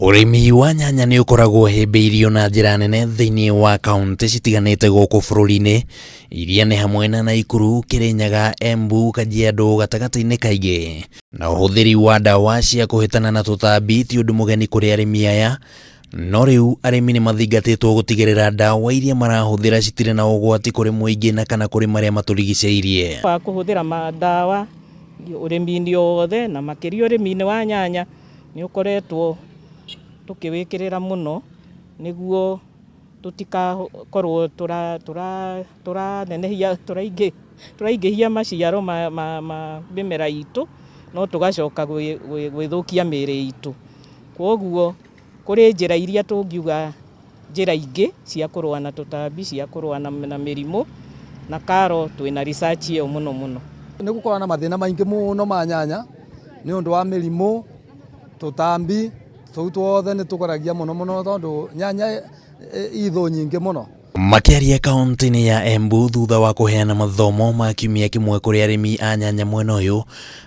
Urimi wa nyanya ni ukoragwo hĩmbĩirio na njĩra nene thĩinĩ wa kaunti citiganĩte gũkũ bũrũri-inĩ, iria nĩ hamwe na Nakuru, Kirinyaga, Embu, Kajiado gatagatĩ-inĩ kaingĩ. Na ũhũthĩri wa ndawa cia kũhĩtana na tutambi ti ũndũ mũgeni kũrĩ arĩmi aya, no rĩu arĩmi nĩ mathingatĩtwo gũtigĩrĩra ndawa iria marahuthira citirĩ na ugwati kũrĩ muingi na kana kũrĩ marĩa maturigiciirie. Kuhuthira ndawa ũrĩmi-inĩ wothe na makĩria ũrĩmi-inĩ wa nyanya nĩ ũkoretwo tukiwikirira muno niguo tutikakorwo turanenehia turaingĩhia maciaro ma mĩmera itũ no tugacoka gwĩthũkia mĩĩrĩ itũ. Kwoguo kũrĩ njĩra iria tũngiuga njĩra ingĩ cia kũrũa na tutambi, cia kũrũa na mĩrimũ, na KARLO twĩna research ĩyo muno. Nĩ gũkorwo na mathĩna maingĩ mũno ma nyanya nĩ ũndũ wa mĩrimũ, tutambi tuothe nĩ tũkoragia mũno tondũ nyanya itho nyingĩ mũno. Makĩaria kaunti-inĩ ya Embu thutha wa kũheana mathomo ma kiumia kĩmwe kũrĩ arĩmi a nyanya mwena ũyũ,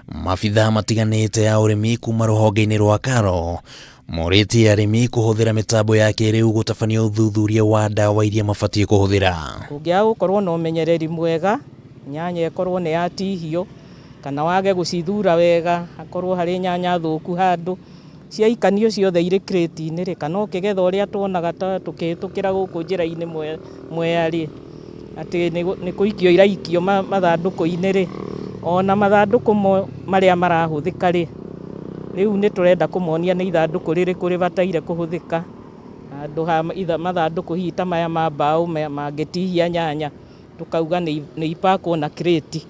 maabithaa matiganĩte ya ũrĩmi kuma ruhonge-ini rwa KARLO moritie arĩmi kũhuthira mitambo ya kiriu gutabania uthuthuria wa ndawa iria mabatie kũhuthira. Kũngĩaga gũkorwo na ũmenyereri mwega, nyanya ĩkorwo nĩ yatihio kana wage gũcithura wega, akorwo harĩ nyanya thũku handũ ciaikanio ciothe irĩ crate-inĩ rĩ, kana ũkĩgetha ũrĩa tuonaga tukĩhĩtũkĩra gũkũ njĩra-inĩ mwearĩ atĩ nĩ kũikio iraikio mathandũkũ-inĩ rĩ, ona mathandũkũ marĩa marahuthĩka rĩ, rĩu nĩ tũrenda kũmonia nĩ ithandũkũ rĩrĩkũ rĩbataire kũhuthĩka handũ ha mathandũkũ hihi ta maya ma mbaũ mangĩtihia nyanya tukauga nĩ ipakwo na crate.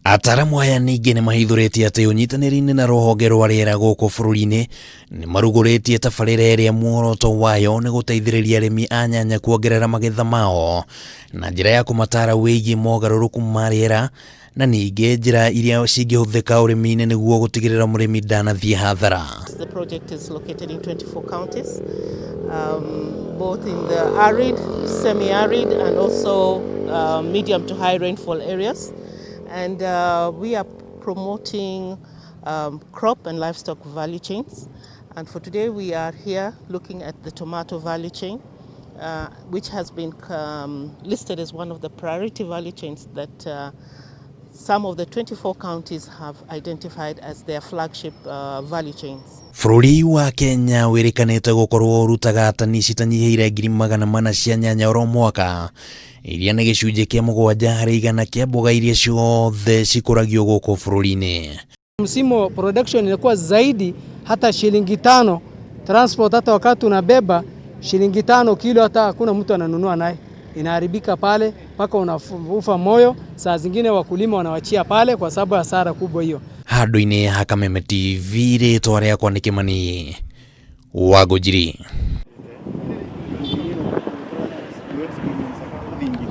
Ataramu aya ningĩ nĩ mahithũrĩtie atĩ ũnyitanĩri-inĩ na rũhonge rwa rĩera gũkũ bũrũri-inĩ nĩ marugũrĩtie tabarĩra ĩrĩa muoroto wayo nĩ gũteithĩrĩria arĩmi a nyanya kuongerera magetha mao na njĩra ya kũmatara wĩgiĩ mogarũrũku ma rĩera na ningĩ njĩra iria cingĩhũthĩka ũrĩmi-inĩ nĩguo gũtigĩrĩra mũrĩmi ndanathiĩ hathara. The project is located in 24 counties, both in the arid, semi-arid and also medium to high rainfall areas. And we are promoting crop and livestock value chains. And for today we are here looking at the tomato value chain, which has been listed as one of the priority value chains that some of the 24 counties have identified as their flagship value chains. Bũrũri wa Kenya wĩrĩkanĩte gũkorwo ũrutaga tani citanyihĩire 400,000 cia nyanya oro mwaka, iria nĩ gĩcunjĩ kĩa 7 harĩ 100 kĩa mboga iria ciothe cikũragio gũkũ bũrũri-inĩ. Msimu production inakuwa zaidi hata shilingi 5 transport, hata wakati unabeba shilingi 5 kilo hata hakuna mtu ananunua naye, inaharibika pale mpaka unafufa moyo. Saa zingine wakulima wanawachia pale kwa sababu hasara kubwa hiyo. Handũ-inĩ ha Kameme TV rĩtwa rĩakwa nĩ Kĩmani wa Gũnjiri.